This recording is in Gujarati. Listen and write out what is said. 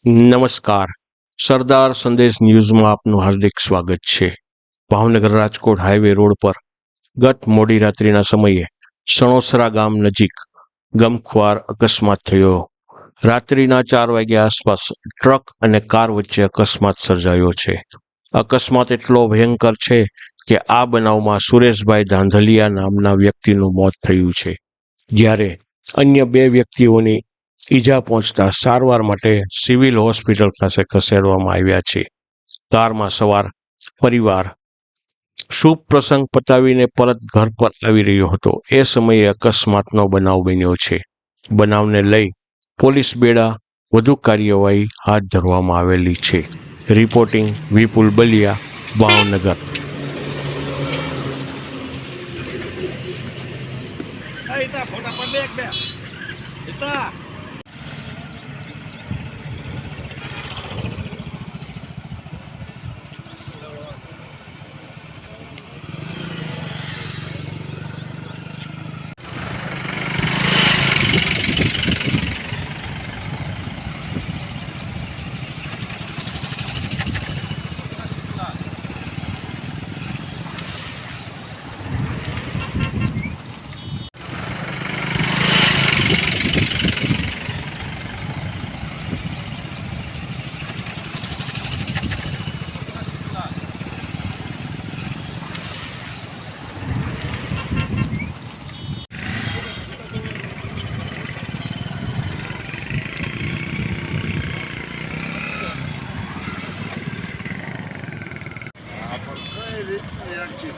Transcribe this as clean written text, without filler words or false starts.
નમસ્કાર. સરદાર સંદેશ ન્યૂઝમાં આપનું હાર્દિક સ્વાગત છે. ભાવનગર રાજકોટ હાઈવે રોડ પર ગત મોડી રાત્રિના સમયે સણોસરા ગામ નજીક ગમખ્વાર અકસ્માત થયો. રાત્રિના 4 વાગ્યા આસપાસ ટ્રક અને કાર વચ્ચે અકસ્માત સર્જાયો છે. અકસ્માત એટલો ભયંકર છે કે આ બનાવમાં સુરેશભાઈ ધાંધલિયા નામના વ્યક્તિનું મોત થયું છે, જ્યારે અન્ય 2 વ્યક્તિઓની ઈજા પહોંચતા સારવાર માટે સિવિલ હોસ્પિટલ પાસે ખસેડવામાં આવ્યા છે. કારમાં સવાર પરિવાર શુભ પ્રસંગ પતાવીને પરત ઘર પર આવી રહ્યો હતો. એ સમયે અકસ્માતનો બનાવ બન્યો છે. બનાવને લઈ પોલીસ બેડા વધુ કાર્યવાહી હાથ ધરવામાં આવેલી છે. રિપોર્ટિંગ વિપુલ બલિયા, ભાવનગર. Reaction.